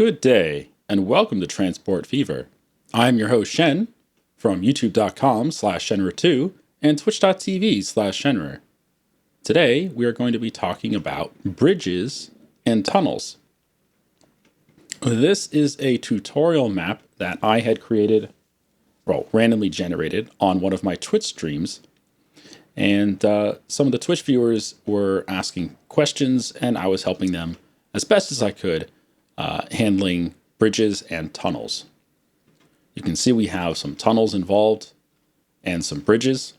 Good day, and welcome to Transport Fever. I'm your host, Shen, from youtube.com/shenryyr2 and twitch.tv/shenryyr. Today, we are going to be talking about bridges and tunnels. This is a tutorial map that I had created, randomly generated on one of my Twitch streams. And some of the Twitch viewers were asking questions, and I was helping them as best as I could, handling bridges and tunnels. You can see we have some tunnels involved and some bridges.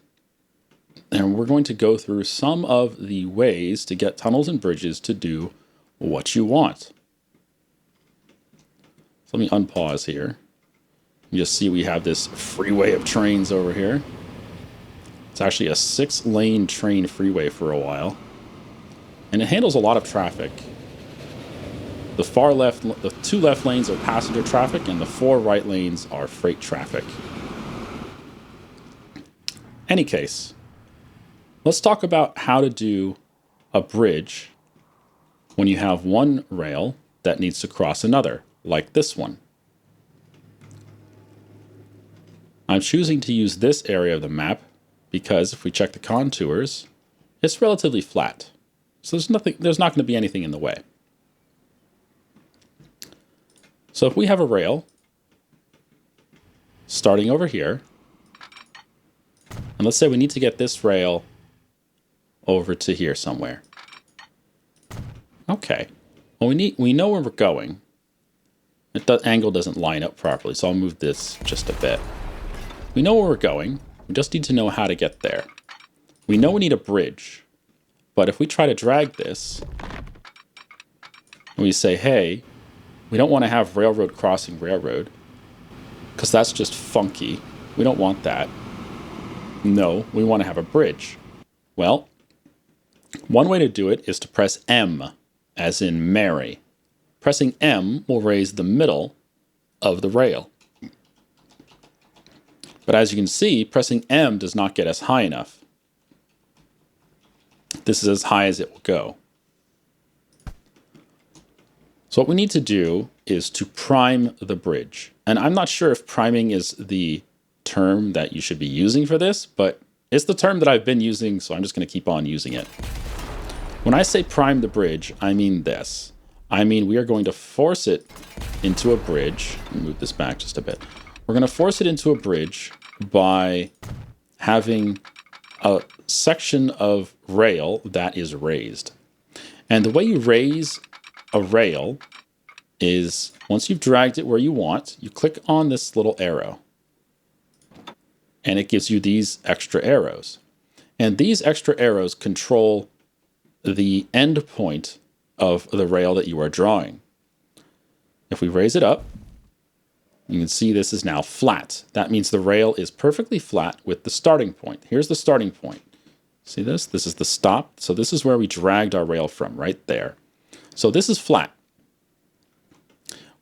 And we're going to go through some of the ways to get tunnels and bridges to do what you want. So let me unpause here. You just see we have this freeway of trains over here. It's actually a 6-lane train freeway for a while. And it handles a lot of traffic. The far left, the 2 left lanes are passenger traffic, and the 4 right lanes are freight traffic. Any case, let's talk about how to do a bridge when you have one rail that needs to cross another, like this one. I'm choosing to use this area of the map because if we check the contours, it's relatively flat. So there's not going to be anything in the way. So if we have a rail starting over here, and let's say we need to get this rail over to here somewhere. Okay. Well, we know where we're going. The angle doesn't line up properly, so I'll move this just a bit. We know where we're going. We just need to know how to get there. We know we need a bridge, but if we try to drag this, and we say, hey, we don't want to have railroad crossing railroad, because that's just funky. We don't want that. No, we want to have a bridge. Well, one way to do it is to press M, as in Mary. Pressing M will raise the middle of the rail. But as you can see, pressing M does not get us high enough. This is as high as it will go. So what we need to do is to prime the bridge. And I'm not sure if priming is the term that you should be using for this, but it's the term that I've been using, so I'm just going to keep on using it. When I say prime the bridge, I mean this. I mean we are going to force it into a bridge. Let me move this back just a bit. We're going to force it into a bridge by having a section of rail that is raised. And the way you raise a rail is once you've dragged it where you want, you click on this little arrow. And it gives you these extra arrows. And these extra arrows control the end point of the rail that you are drawing. If we raise it up, you can see this is now flat. That means the rail is perfectly flat with the starting point. Here's the starting point. See this? This is the stop. So this is where we dragged our rail from, right there. So this is flat.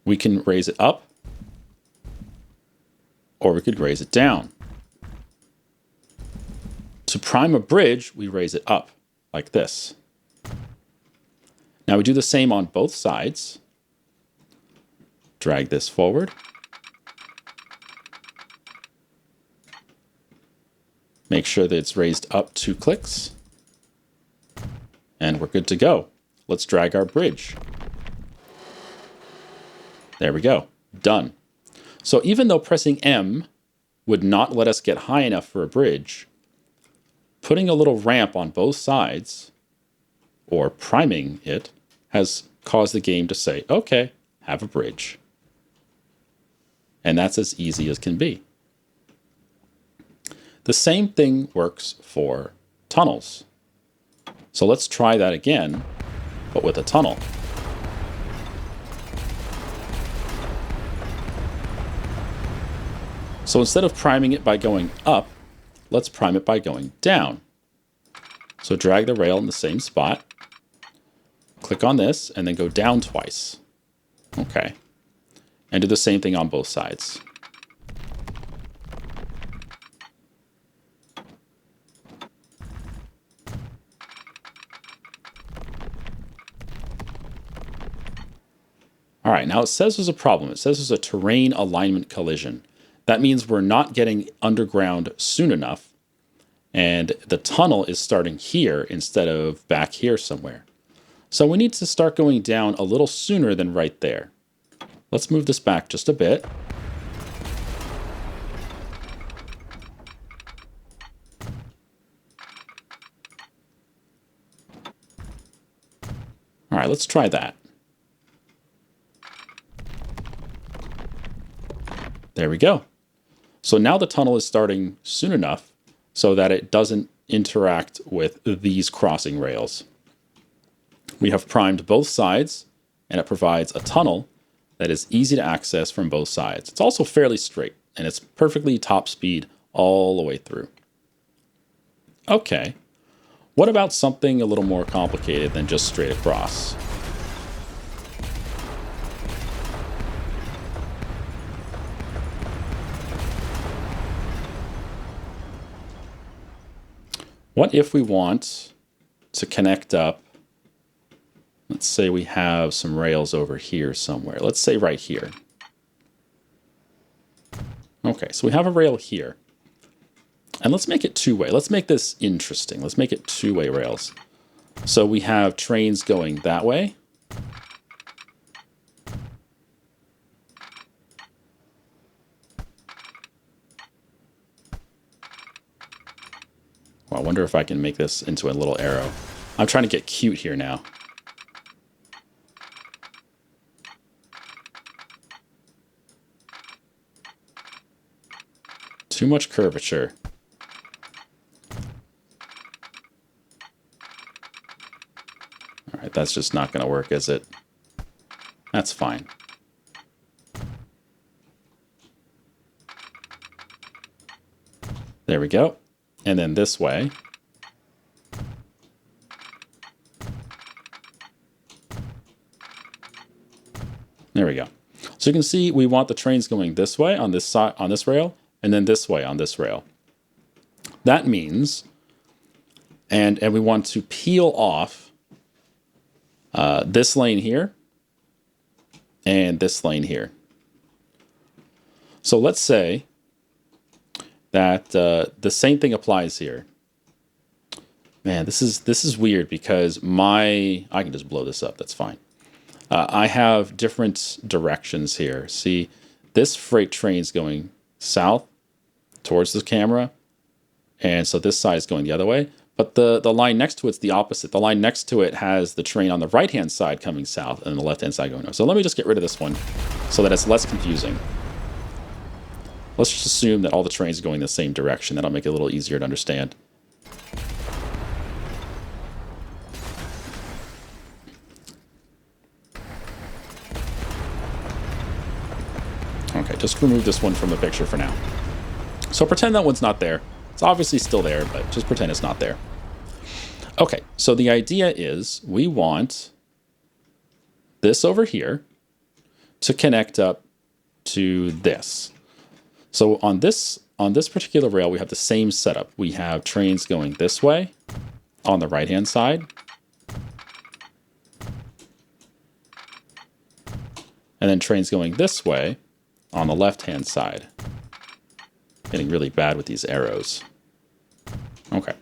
We can raise it up, or we could raise it down. To prime a bridge, we raise it up, like this. Now we do the same on both sides. Drag this forward. Make sure that it's raised up 2 clicks. And we're good to go. Let's drag our bridge. There we go. Done. So even though pressing M would not let us get high enough for a bridge, putting a little ramp on both sides, or priming it, has caused the game to say, okay, have a bridge. And that's as easy as can be. The same thing works for tunnels. So let's try that again, but with a tunnel. So instead of priming it by going up, let's prime it by going down. So drag the rail in the same spot, click on this, and then go down twice. Okay. And do the same thing on both sides. All right, now it says there's a problem. It says there's a terrain alignment collision. That means we're not getting underground soon enough, and the tunnel is starting here instead of back here somewhere. So we need to start going down a little sooner than right there. Let's move this back just a bit. All right, let's try that. There we go. So now the tunnel is starting soon enough so that it doesn't interact with these crossing rails. We have primed both sides, and it provides a tunnel that is easy to access from both sides. It's also fairly straight, and it's perfectly top speed all the way through. Okay, what about something a little more complicated than just straight across? What if we want to connect up? Let's say we have some rails over here somewhere. Let's say right here. Okay, so we have a rail here. And let's make it two-way. Let's make this interesting. Let's make it two-way rails. So we have trains going that way. Well, I wonder if I can make this into a little arrow. I'm trying to get cute here now. Too much curvature. All right, that's just not going to work, is it? That's fine. There we go. And then this way. There we go. So you can see we want the trains going this way on this side, on this rail, and then this way on this rail. That means, and we want to peel off this lane here and this lane here. So let's say that the same thing applies here. Man, this is weird because I can just blow this up. That's fine. I have different directions here. See, this freight train's going south towards the camera, and so this side is going the other way. But the line next to it's the opposite. The line next to it has the train on the right-hand side coming south and the left-hand side going north. So let me just get rid of this one so that it's less confusing. Let's just assume that all the trains are going the same direction. That'll make it a little easier to understand. Okay, just remove this one from the picture for now. So pretend that one's not there. It's obviously still there, but just pretend it's not there. Okay, so the idea is we want this over here to connect up to this. So on this particular rail, we have the same setup. We have trains going this way on the right-hand side. And then trains going this way on the left-hand side. Getting really bad with these arrows. Okay.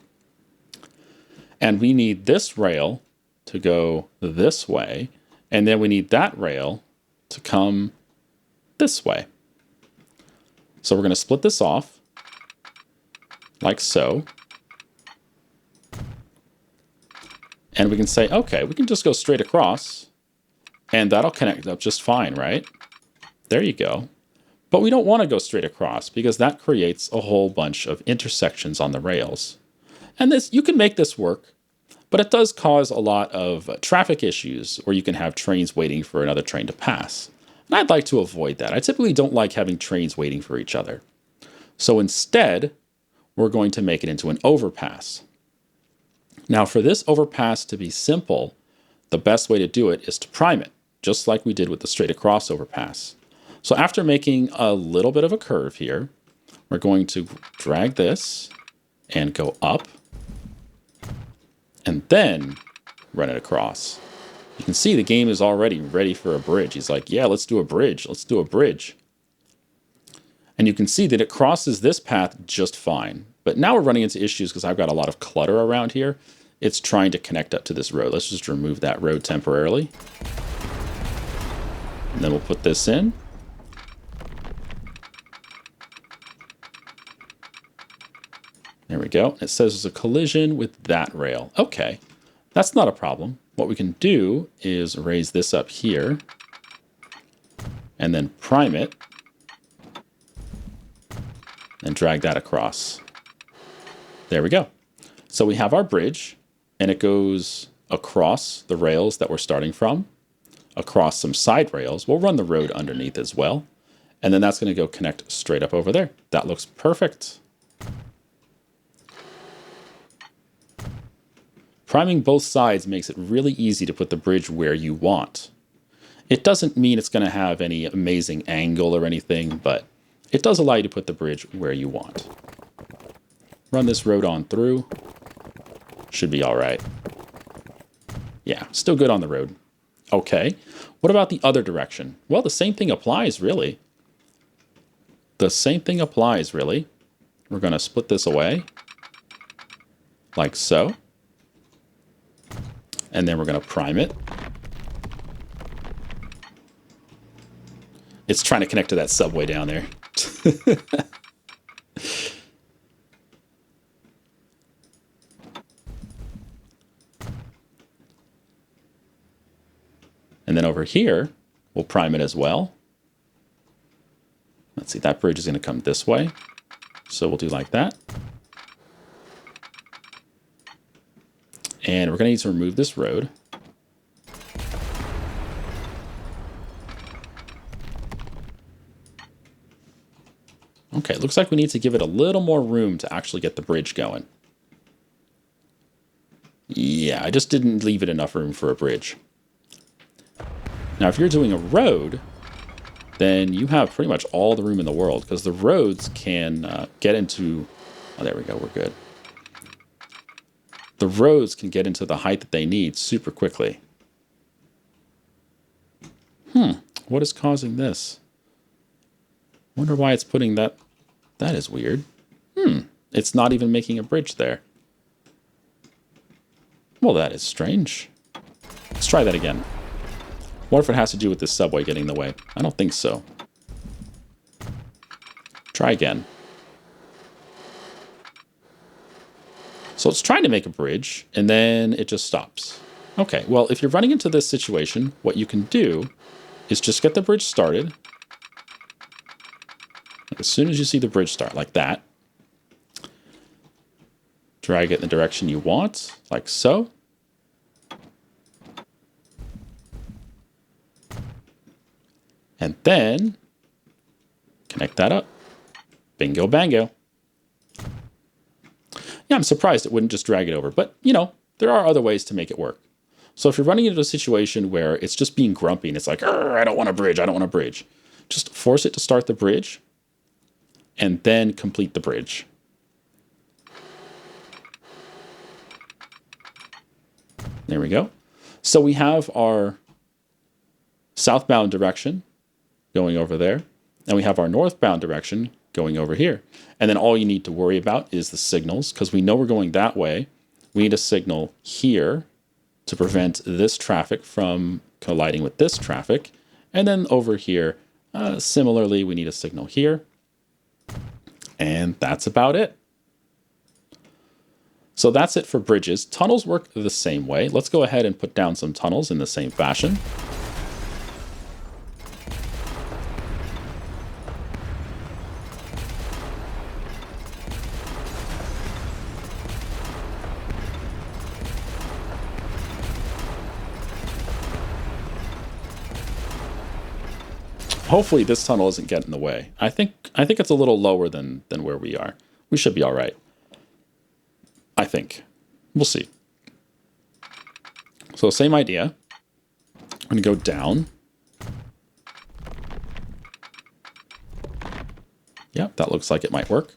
And we need this rail to go this way, and then we need that rail to come this way. So we're going to split this off, like so. And we can say, okay, we can just go straight across, and that'll connect up just fine, right? There you go. But we don't want to go straight across because that creates a whole bunch of intersections on the rails. And this, you can make this work, but it does cause a lot of traffic issues where you can have trains waiting for another train to pass. And I'd like to avoid that. I typically don't like having trains waiting for each other. So instead, we're going to make it into an overpass. Now for this overpass to be simple, the best way to do it is to prime it, just like we did with the straight across overpass. So after making a little bit of a curve here, we're going to drag this and go up and then run it across. You can see the game is already ready for a bridge. He's like, yeah, let's do a bridge. Let's do a bridge. And you can see that it crosses this path just fine. But now we're running into issues because I've got a lot of clutter around here. It's trying to connect up to this road. Let's just remove that road temporarily. And then we'll put this in. There we go. It says there's a collision with that rail. Okay, that's not a problem. What we can do is raise this up here and then prime it and drag that across. There we go. So we have our bridge and it goes across the rails that we're starting from, across some side rails. We'll run the road underneath as well. And then that's going to go connect straight up over there. That looks perfect. Priming both sides makes it really easy to put the bridge where you want. It doesn't mean it's going to have any amazing angle or anything, but it does allow you to put the bridge where you want. Run this road on through. Should be all right. Yeah, still good on the road. Okay, what about the other direction? Well, the same thing applies, really. The same thing applies, really. We're going to split this away, like so. And then we're going to prime it. It's trying to connect to that subway down there. And then over here, we'll prime it as well. Let's see, that bridge is going to come this way. So we'll do like that. And we're going to need to remove this road. Okay, it looks like we need to give it a little more room to actually get the bridge going. Yeah, I just didn't leave it enough room for a bridge. Now, if you're doing a road, then you have pretty much all the room in the world because the roads can get into... Oh, there we go, we're good. The roads can get into the height that they need super quickly. What is causing this? Wonder why it's putting that... That is weird. It's not even making a bridge there. Well, that is strange. Let's try that again. What if it has to do with this subway getting in the way? I don't think so. Try again. So it's trying to make a bridge, and then it just stops. Okay, well, if you're running into this situation, what you can do is just get the bridge started. As soon as you see the bridge start, like that. Drag it in the direction you want, like so. And then connect that up. Bingo bango. Yeah, I'm surprised it wouldn't just drag it over, but you know, there are other ways to make it work. So if you're running into a situation where it's just being grumpy and it's like, I don't want a bridge, I don't want a bridge, just force it to start the bridge and then complete the bridge. There we go. So we have our southbound direction going over there, and we have our northbound direction going over here. And then all you need to worry about is the signals, because we know we're going that way. We need a signal here to prevent this traffic from colliding with this traffic. And then over here, similarly, we need a signal here. And that's about it. So that's it for bridges. Tunnels work the same way. Let's go ahead and put down some tunnels in the same fashion. Hopefully this tunnel isn't getting in the way. I think it's a little lower than where we are. We should be all right. I think. We'll see. So same idea. I'm going to go down. Yeah, that looks like it might work.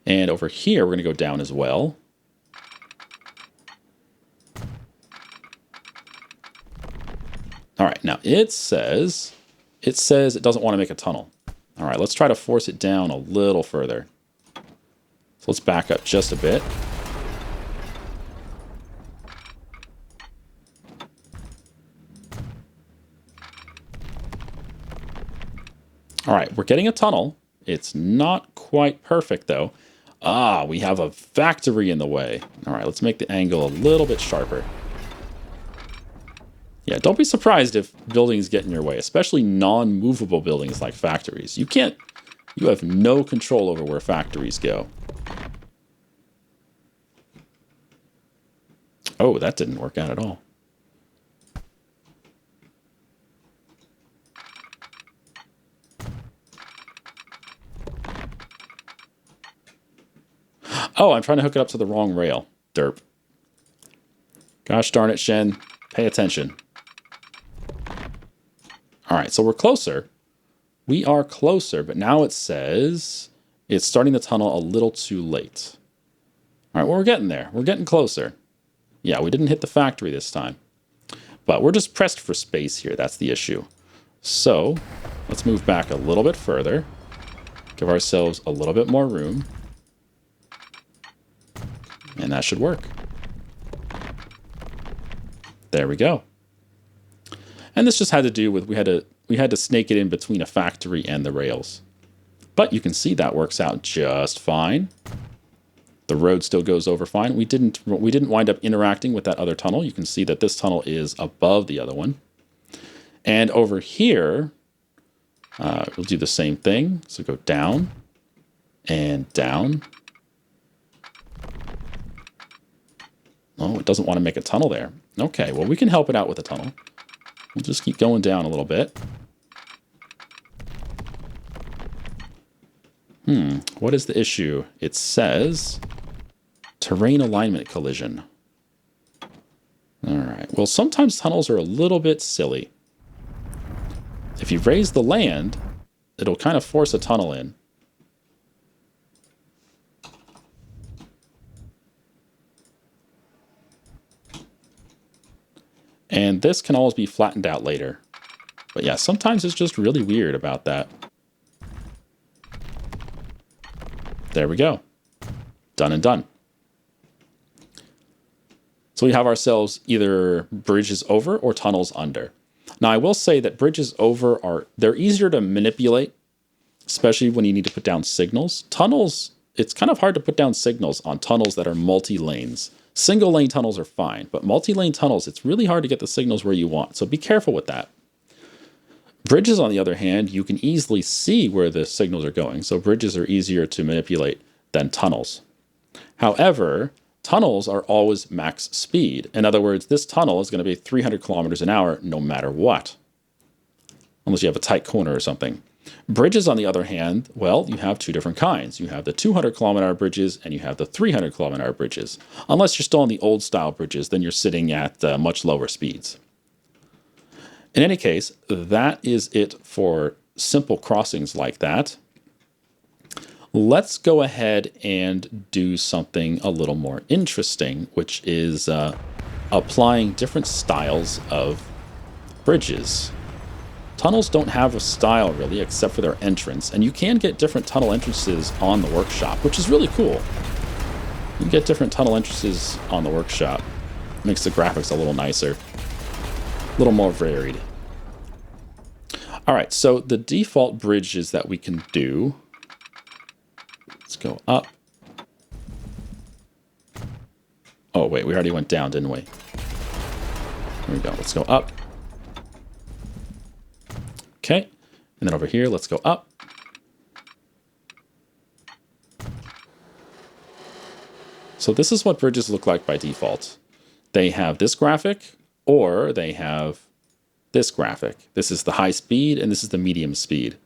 And over here, we're going to go down as well. All right, now it says it doesn't want to make a tunnel. All right, let's try to force it down a little further. So let's back up just a bit. All right, we're getting a tunnel. It's not quite perfect though. Ah, we have a factory in the way. All right, let's make the angle a little bit sharper. Yeah, don't be surprised if buildings get in your way, especially non-movable buildings like factories. You have no control over where factories go. Oh, that didn't work out at all. Oh, I'm trying to hook it up to the wrong rail. Derp. Gosh darn it, Shen. Pay attention. All right, so we're closer. We are closer, but now it says it's starting the tunnel a little too late. All right, well, we're getting there. We're getting closer. Yeah, we didn't hit the factory this time. But we're just pressed for space here. That's the issue. So let's move back a little bit further. Give ourselves a little bit more room. And that should work. There we go. And this just had to do with we had to snake it in between a factory and the rails. But you can see that works out just fine. The road still goes over fine. We didn't wind up interacting with that other tunnel. You can see that this tunnel is above the other one. And over here, we'll do the same thing. So go down and down. Oh, it doesn't want to make a tunnel there. Okay, well, we can help it out with a tunnel. We'll just keep going down a little bit. What is the issue? It says terrain alignment collision. All right, well, sometimes tunnels are a little bit silly. If you raise the land, it'll kind of force a tunnel in. And this can always be flattened out later. But yeah, sometimes it's just really weird about that. There we go. Done and done. So we have ourselves either bridges over or tunnels under. Now, I will say that bridges over they're easier to manipulate, especially when you need to put down signals. Tunnels, it's kind of hard to put down signals on tunnels that are multi-lanes. Single lane tunnels are fine, but multi-lane tunnels, it's really hard to get the signals where you want. So be careful with that. Bridges, on the other hand, you can easily see where the signals are going. So bridges are easier to manipulate than tunnels. However, tunnels are always max speed. In other words, this tunnel is going to be 300 kilometers an hour no matter what. Unless you have a tight corner or something. Bridges, on the other hand, well, you have two different kinds. You have the 200 kilometer hour bridges and you have the 300 kilometer hour bridges. Unless you're still on the old style bridges, then you're sitting at much lower speeds. In any case, that is it for simple crossings like that. Let's go ahead and do something a little more interesting, which is applying different styles of bridges. Tunnels don't have a style really, except for their entrance, and you can get different tunnel entrances on the workshop, which is really cool. You can get different tunnel entrances on the workshop. Makes the graphics a little nicer, a little more varied. All right, so the default bridges that we can do, let's go up. Oh wait, we already went down, didn't we? Here we go, let's go up. Okay, and then over here, let's go up. So this is what bridges look like by default. They have this graphic, or they have this graphic. This is the high speed, and this is the medium speed.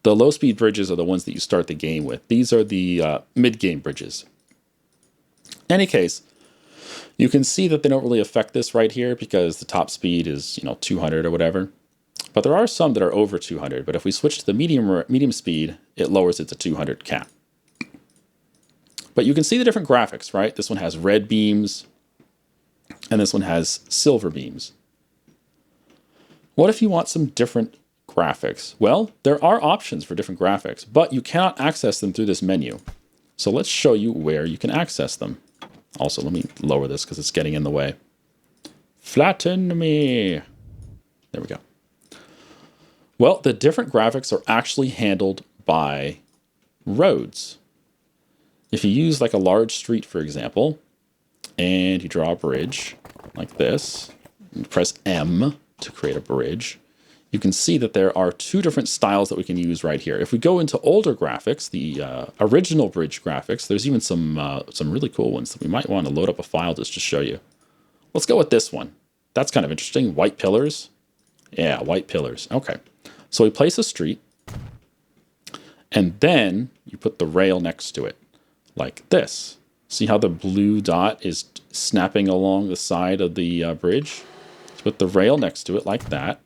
The low speed bridges are the ones that you start the game with. These are the mid-game bridges. In any case, you can see that they don't really affect this right here because the top speed is 200 or whatever. But there are some that are over 200. But if we switch to the medium speed, it lowers it to 200 cap. But you can see the different graphics, right? This one has red beams, and this one has silver beams. What if you want some different graphics? Well, there are options for different graphics, but you cannot access them through this menu. So let's show you where you can access them. Also, let me lower this because it's getting in the way. Flatten me. There we go. Well, the different graphics are actually handled by roads. If you use like a large street, for example, and you draw a bridge like this, and you press M to create a bridge, you can see that there are two different styles that we can use right here. If we go into older graphics, the original bridge graphics, there's even some really cool ones that we might want to load up a file just to show you. Let's go with this one. That's kind of interesting. White pillars. Yeah, white pillars. Okay. So we place a street, and then you put the rail next to it, like this. See how the blue dot is snapping along the side of the bridge? So put the rail next to it like that.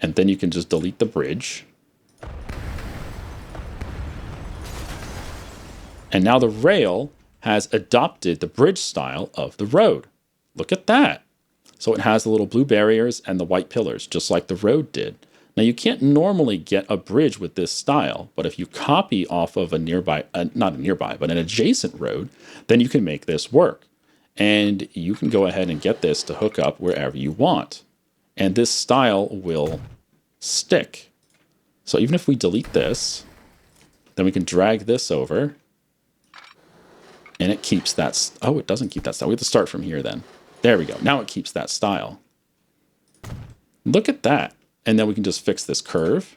And then you can just delete the bridge. And now the rail has adopted the bridge style of the road. Look at that. So it has the little blue barriers and the white pillars, just like the road did. Now you can't normally get a bridge with this style, but if you copy off of a nearby, not a nearby, but an adjacent road, then you can make this work. And you can go ahead and get this to hook up wherever you want. And this style will stick. So even if we delete this, then we can drag this over, and it keeps that. Oh, it doesn't keep that style. We have to start from here then. There we go. Now it keeps that style. Look at that. And then we can just fix this curve.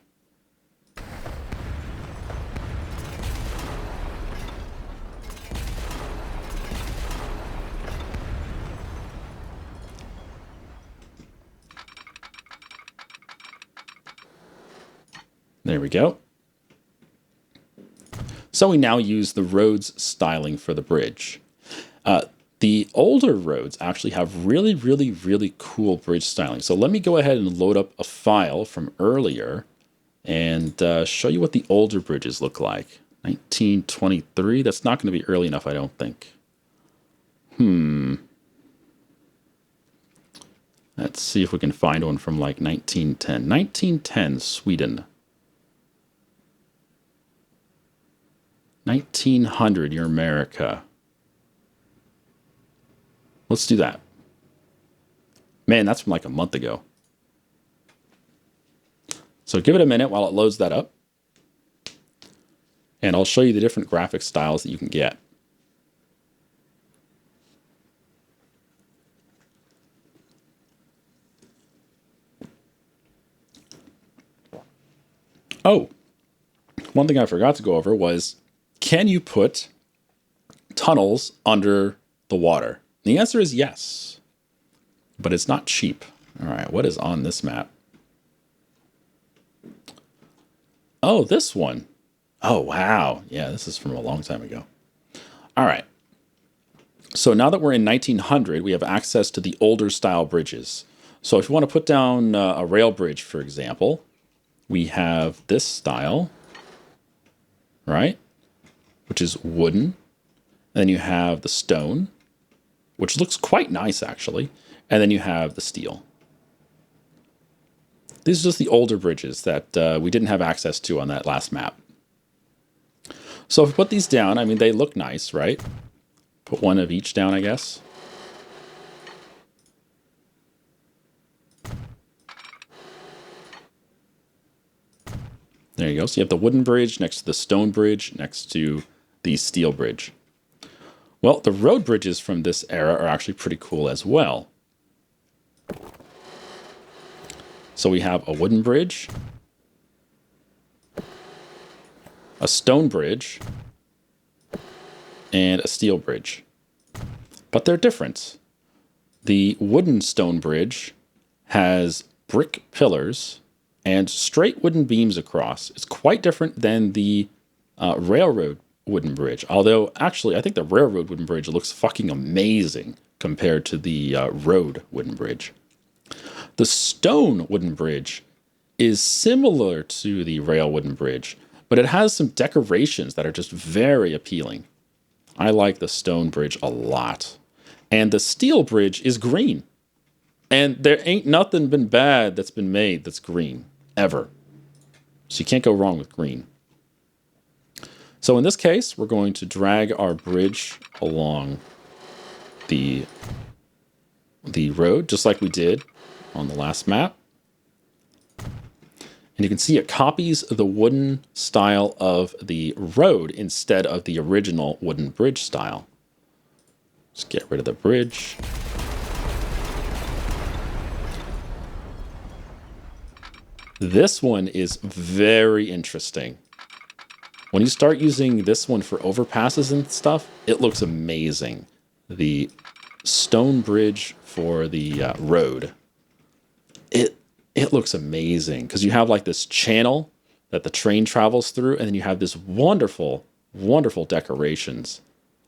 There we go. So we now use the roads styling for the bridge. The older roads actually have really cool bridge styling. So let me go ahead and load up a file from earlier and show you what the older bridges look like. 1923, that's not going to be early enough, I don't think. Let's see if we can find one from like 1910. 1910, Sweden. 1900, you're America. Let's do that. Man, that's from like a month ago. So give it a minute while it loads that up. And I'll show you the different graphic styles that you can get. Oh, one thing I forgot to go over was, can you put tunnels under the water? The answer is yes, but it's not cheap. All right, what is on this map? Oh, this one. Oh, wow. Yeah, this is from a long time ago. All right. So now that we're in 1900, we have access to the older style bridges. So if you want to put down a rail bridge, for example, we have this style, right? Which is wooden. And then you have the stone, which looks quite nice, actually. And then you have the steel. These are just the older bridges that we didn't have access to on that last map. So if we put these down, I mean, they look nice, right? Put one of each down, I guess. There you go. So you have the wooden bridge next to the stone bridge next to the steel bridge. Well, the road bridges from this era are actually pretty cool as well. So we have a wooden bridge, a stone bridge, and a steel bridge. But they're different. The wooden stone bridge has brick pillars and straight wooden beams across. It's quite different than the railroad wooden bridge. Although, actually, I think the railroad wooden bridge looks fucking amazing compared to the road wooden bridge. The stone wooden bridge is similar to the rail wooden bridge, but it has some decorations that are just very appealing. I like the stone bridge a lot. And the steel bridge is green. And there ain't nothing been bad that's been made that's green, ever. So you can't go wrong with green. So in this case, we're going to drag our bridge along the road, just like we did on the last map. And you can see it copies the wooden style of the road instead of the original wooden bridge style. Let's get rid of the bridge. This one is very interesting. When you start using this one for overpasses and stuff, it looks amazing. The stone bridge for the road. It looks amazing because you have like this channel that the train travels through, and then you have this wonderful, wonderful decorations.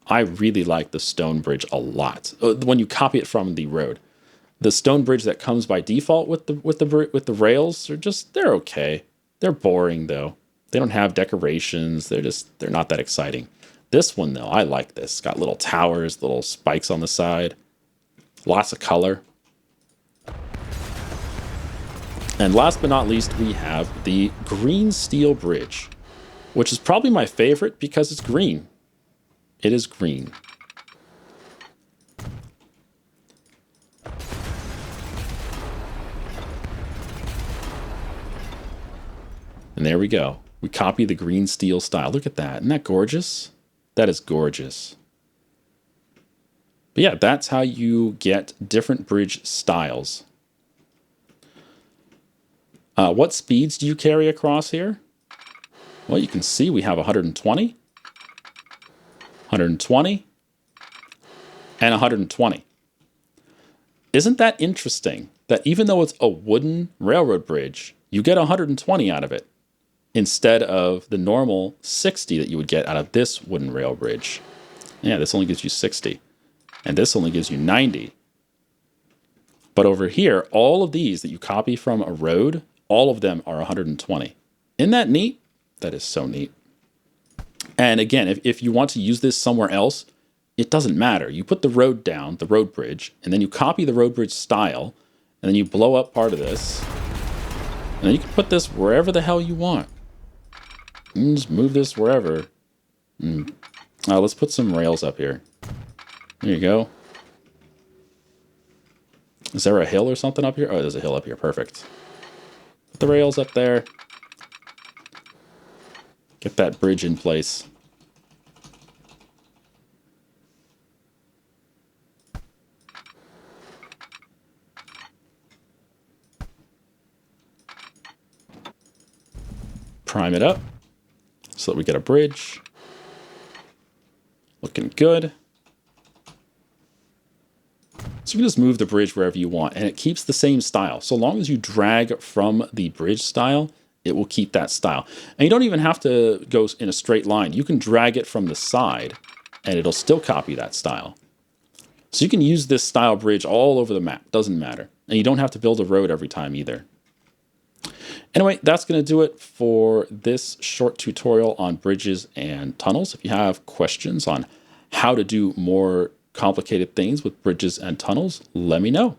I really like the stone bridge a lot. When you copy it from the road, the stone bridge that comes by default with the rails they're okay. They're boring though. They don't have decorations. They're not that exciting. This one though, I like this. It's got little towers, little spikes on the side, lots of color. And last but not least, we have the green steel bridge, which is probably my favorite because it's green. It is green. And there we go. We copy the green steel style. Look at that. Isn't that gorgeous? That is gorgeous. But yeah, that's how you get different bridge styles. What speeds do you carry across here? Well, you can see we have 120, 120, and 120. Isn't that interesting that even though it's a wooden railroad bridge, you get 120 out of it instead of the normal 60 that you would get out of this wooden rail bridge? Yeah, this only gives you 60, and this only gives you 90. But over here, all of these that you copy from a road, all of them are 120. Isn't that neat? That is so neat. And again, if you want to use this somewhere else, it doesn't matter. You put the road down, the road bridge, and then you copy the road bridge style, and then you blow up part of this, and then you can put this wherever the hell you want. And just move this wherever. Let's put some rails up here. There you go. Is there a hill or something up here? Oh, there's a hill up here. Perfect. Put the rails up there. Get that bridge in place. Prime it up so that we get a bridge. Looking good. So you can just move the bridge wherever you want, and it keeps the same style. So long as you drag from the bridge style, it will keep that style. And you don't even have to go in a straight line. You can drag it from the side, and it'll still copy that style. So you can use this style bridge all over the map. Doesn't matter. And you don't have to build a road every time either. Anyway, that's going to do it for this short tutorial on bridges and tunnels. If you have questions on how to do more complicated things with bridges and tunnels, let me know.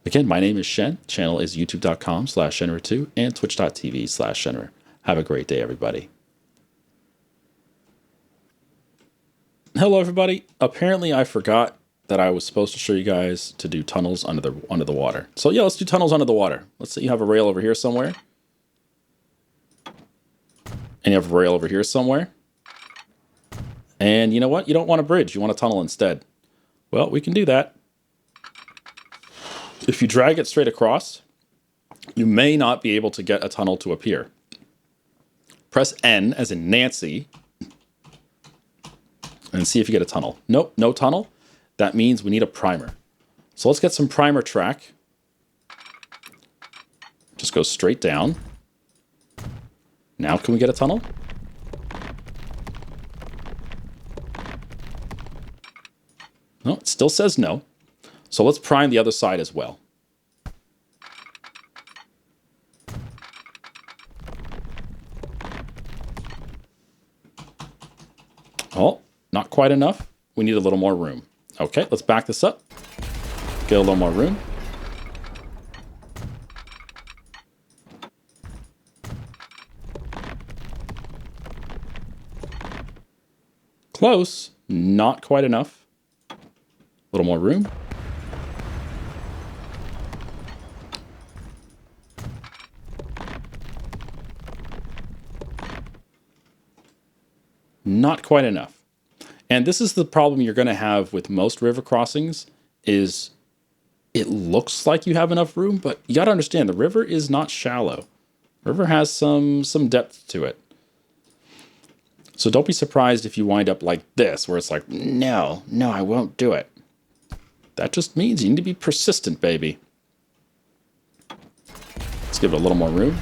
Again, my name is Shen. Channel is youtube.com/shenryyr2 and twitch.tv/shenryyr. Have a great day, everybody. Hello, everybody. Apparently, I forgot that I was supposed to show you guys to do tunnels under the water. So yeah, let's do tunnels under the water. Let's say you have a rail over here somewhere. And you have a rail over here somewhere. And you know what? You don't want a bridge. You want a tunnel instead. Well, we can do that. If you drag it straight across, you may not be able to get a tunnel to appear. Press N as in Nancy and see if you get a tunnel. Nope, no tunnel. That means we need a primer. So let's get some primer track. Just go straight down. Now can we get a tunnel? No, it still says no. So let's prime the other side as well. Oh, not quite enough. We need a little more room. Okay, let's back this up. get a little more room. Close, not quite enough. A little more room. Not quite enough. And this is the problem you're going to have with most river crossings is it looks like you have enough room, but you got to understand the river is not shallow. The river has some depth to it. So don't be surprised if you wind up like this, where it's like, no, I won't do it. That just means you need to be persistent, baby. Let's give it a little more room.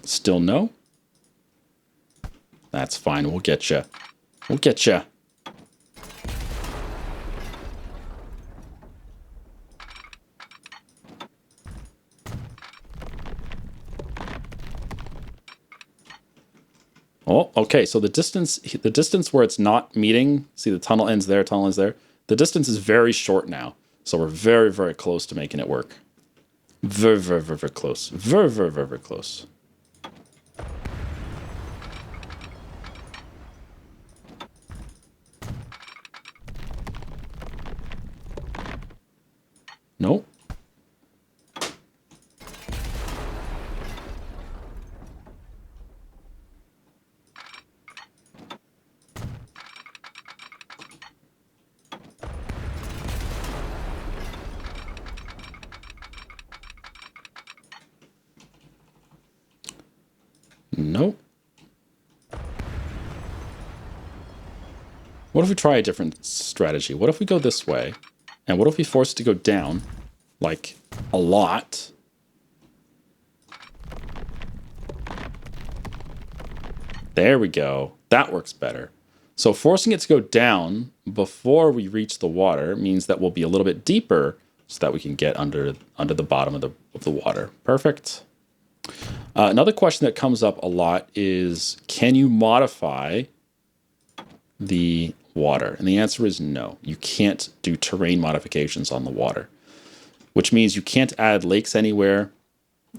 Still no? That's fine. We'll get you. We'll get you. Oh, okay. So the distance where it's not meeting, see the tunnel ends there, tunnel ends there. The distance is very short now. So we're very, very close to making it work. Very, very, very, very close. Very, very, very, very close. Nope. Nope. What if we try a different strategy? What if we go this way? And what if we force it to go down, like, a lot? There we go. That works better. So forcing it to go down before we reach the water means that we'll be a little bit deeper so that we can get under the bottom of the water. Perfect. Another question that comes up a lot is, can you modify the water? And the answer is no. You can't do terrain modifications on the water, which means you can't add lakes anywhere.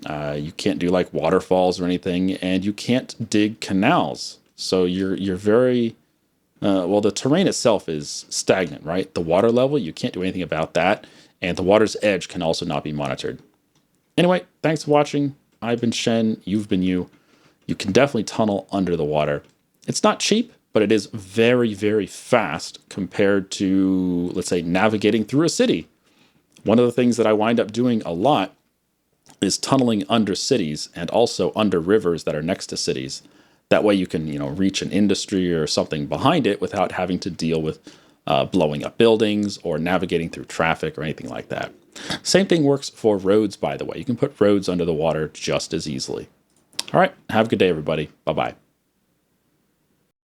You can't do like waterfalls or anything, and you can't dig canals. So you're very well, the terrain itself is stagnant, right? The water level, you can't do anything about that, and the water's edge can also not be monitored. Anyway, thanks for watching. I've been Shen, you've been you. You can definitely tunnel under the water. It's not cheap, but it is very, very fast compared to, let's say, navigating through a city. One of the things that I wind up doing a lot is tunneling under cities and also under rivers that are next to cities. That way you can, reach an industry or something behind it without having to deal with blowing up buildings or navigating through traffic or anything like that. Same thing works for roads, by the way. You can put roads under the water just as easily. All right, have a good day, everybody. Bye-bye.